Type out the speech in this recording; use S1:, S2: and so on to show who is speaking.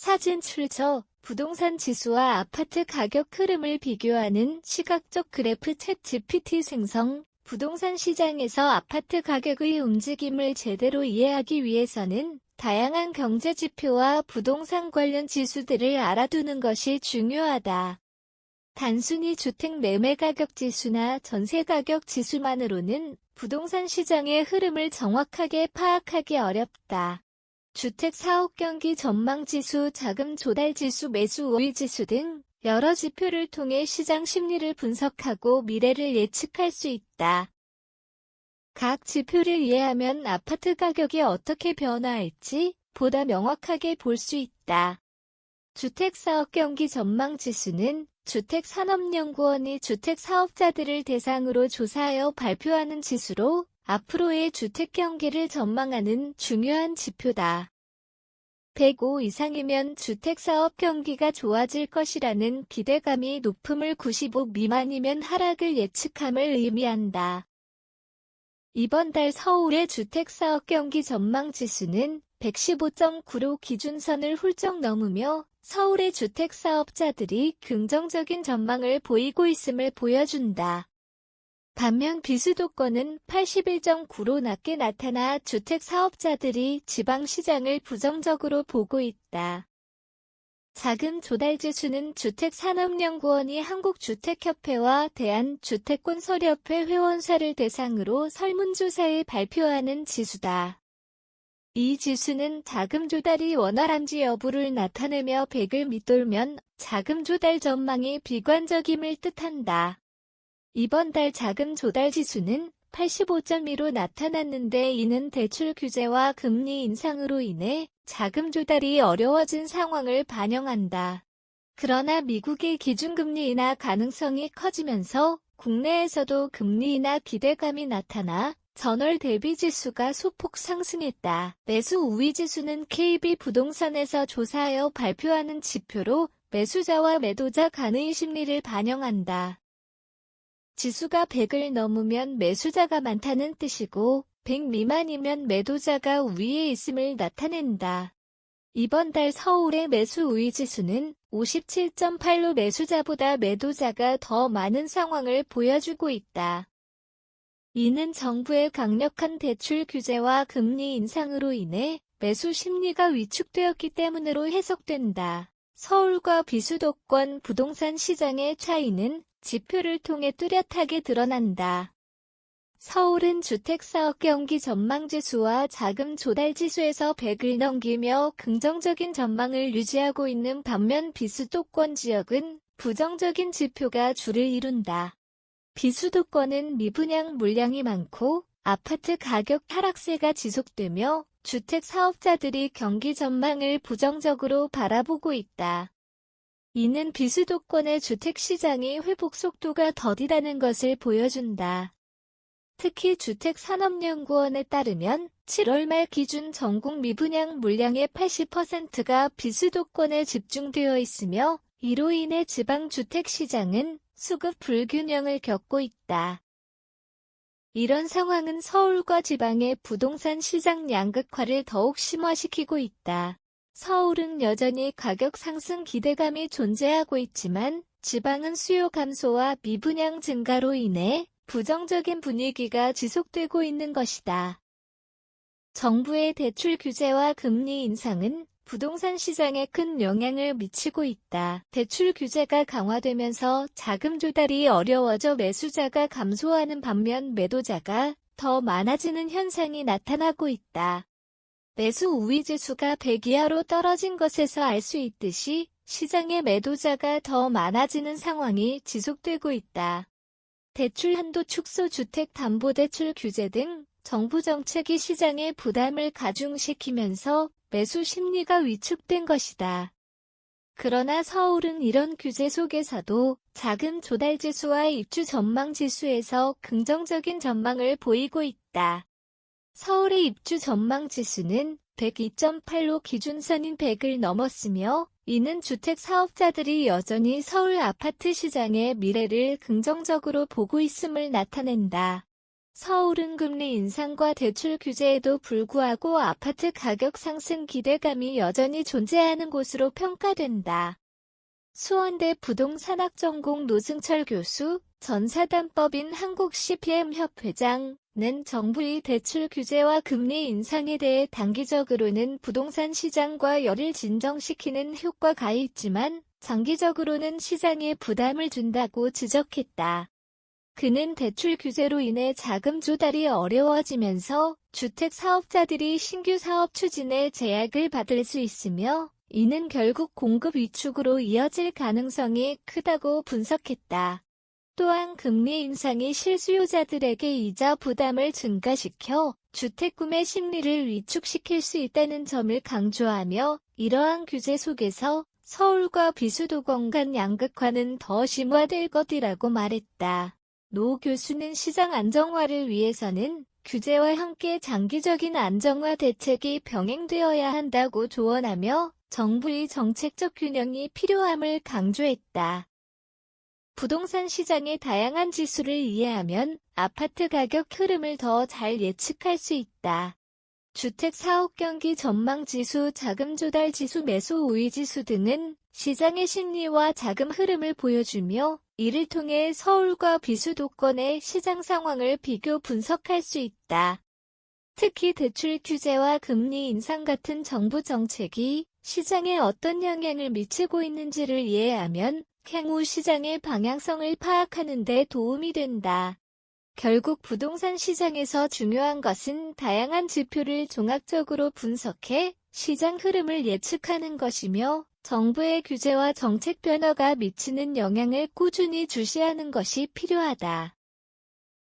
S1: 사진 출처, 부동산 지수와 아파트 가격 흐름을 비교하는 시각적 그래프 챗GPT 생성. 부동산 시장에서 아파트 가격의 움직임을 제대로 이해하기 위해서는 다양한 경제 지표와 부동산 관련 지수들을 알아두는 것이 중요하다. 단순히 주택 매매 가격 지수나 전세 가격 지수만으로는 부동산 시장의 흐름을 정확하게 파악하기 어렵다. 주택 사업 경기 전망 지수, 자금 조달 지수, 매수 우위 지수 등 여러 지표를 통해 시장 심리를 분석하고 미래를 예측할 수 있다. 각 지표를 이해하면 아파트 가격이 어떻게 변화할지 보다 명확하게 볼 수 있다. 주택사업 경기 전망 지수는 주택산업연구원이 주택사업자들을 대상으로 조사하여 발표하는 지수로 앞으로의 주택 경기를 전망하는 중요한 지표다. 105 이상이면 주택사업 경기가 좋아질 것이라는 기대감이 높음을 95 미만이면 하락을 예측함을 의미한다. 이번 달 서울의 주택사업 경기 전망 지수는 115.9로 기준선을 훌쩍 넘으며 서울의 주택사업자들이 긍정적인 전망을 보이고 있음을 보여준다. 반면 비수도권은 81.9로 낮게 나타나 주택사업자들이 지방시장을 부정적으로 보고 있다. 자금 조달 지수는 주택산업연구원이 한국주택협회와 대한주택건설협회 회원사를 대상으로 설문조사에 발표하는 지수다. 이 지수는 자금 조달이 원활한지 여부를 나타내며 100을 밑돌면 자금 조달 전망이 비관적임을 뜻한다. 이번 달 자금 조달 지수는 85.2로 나타났는데 이는 대출 규제와 금리 인상으로 인해 자금 조달이 어려워진 상황을 반영한다. 그러나 미국의 기준금리 인하 가능성이 커지면서 국내에서도 금리 인하 기대감이 나타나 전월 대비 지수가 소폭 상승했다. 매수 우위 지수는 KB부동산에서 조사하여 발표하는 지표로 매수자와 매도자 간의 심리를 반영한다. 지수가 100을 넘으면 매수자가 많다는 뜻이고 100 미만이면 매도자가 우위에 있음을 나타낸다. 이번 달 서울의 매수 우위 지수는 57.8로 매수자보다 매도자가 더 많은 상황을 보여주고 있다. 이는 정부의 강력한 대출 규제와 금리 인상으로 인해 매수 심리가 위축되었기 때문으로 해석된다. 서울과 비수도권 부동산 시장의 차이는 지표를 통해 뚜렷하게 드러난다. 서울은 주택사업 경기 전망지수와 자금 조달 지수에서 100을 넘기며 긍정적인 전망을 유지하고 있는 반면 비수도권 지역은 부정적인 지표가 주를 이룬다. 비수도권은 미분양 물량이 많고 아파트 가격 하락세가 지속되며 주택 사업자들이 경기 전망을 부정적으로 바라보고 있다. 이는 비수도권의 주택시장의 회복 속도가 더디다는 것을 보여준다. 특히 주택산업연구원에 따르면 7월 말 기준 전국 미분양 물량의 80%가 비수도권에 집중되어 있으며 이로 인해 지방주택시장은 수급 불균형을 겪고 있다. 이런 상황은 서울과 지방의 부동산 시장 양극화를 더욱 심화시키고 있다. 서울은 여전히 가격 상승 기대감이 존재하고 있지만 지방은 수요 감소와 미분양 증가로 인해 부정적인 분위기가 지속되고 있는 것이다. 정부의 대출 규제와 금리 인상은 부동산 시장에 큰 영향을 미치고 있다. 대출 규제가 강화되면서 자금 조달이 어려워져 매수자가 감소하는 반면 매도자가 더 많아지는 현상이 나타나고 있다. 매수 우위 지수가 100 이하로 떨어진 것에서 알 수 있듯이 시장의 매도자가 더 많아지는 상황이 지속되고 있다. 대출 한도 축소, 주택담보대출 규제 등 정부 정책이 시장의 부담을 가중시키면서 매수 심리가 위축된 것이다. 그러나 서울은 이런 규제 속에서도 자금 조달 지수와 입주 전망 지수에서 긍정적인 전망을 보이고 있다. 서울의 입주 전망 지수는 102.8로 기준선인 100을 넘었으며 이는 주택 사업자들이 여전히 서울 아파트 시장의 미래를 긍정적으로 보고 있음을 나타낸다. 서울은 금리 인상과 대출 규제에도 불구하고 아파트 가격 상승 기대감이 여전히 존재하는 곳으로 평가된다. 수원대 부동산학전공 노승철 교수, 전 사단법인 한국 CPM협회장은 정부의 대출 규제와 금리 인상에 대해 단기적으로는 부동산 시장과 열을 진정시키는 효과가 있지만 장기적으로는 시장에 부담을 준다고 지적했다. 그는 대출 규제로 인해 자금 조달이 어려워지면서 주택 사업자들이 신규 사업 추진에 제약을 받을 수 있으며 이는 결국 공급 위축으로 이어질 가능성이 크다고 분석했다. 또한 금리 인상이 실수요자들에게 이자 부담을 증가시켜 주택 구매 심리를 위축시킬 수 있다는 점을 강조하며 이러한 규제 속에서 서울과 비수도권 간 양극화는 더 심화될 것이라고 말했다. 노 교수는 시장 안정화를 위해서는 규제와 함께 장기적인 안정화 대책이 병행되어야 한다고 조언하며 정부의 정책적 균형이 필요함을 강조했다. 부동산 시장의 다양한 지수를 이해하면 아파트 가격 흐름을 더 잘 예측할 수 있다. 주택 사업 경기 전망 지수, 자금 조달 지수, 매수 우위 지수 등은 시장의 심리와 자금 흐름을 보여주며 이를 통해 서울과 비수도권의 시장 상황을 비교 분석할 수 있다. 특히 대출 규제와 금리 인상 같은 정부 정책이 시장에 어떤 영향을 미치고 있는지를 이해하면 향후 시장의 방향성을 파악하는 데 도움이 된다. 결국 부동산 시장에서 중요한 것은 다양한 지표를 종합적으로 분석해 시장 흐름을 예측하는 것이며 정부의 규제와 정책 변화가 미치는 영향을 꾸준히 주시하는 것이 필요하다.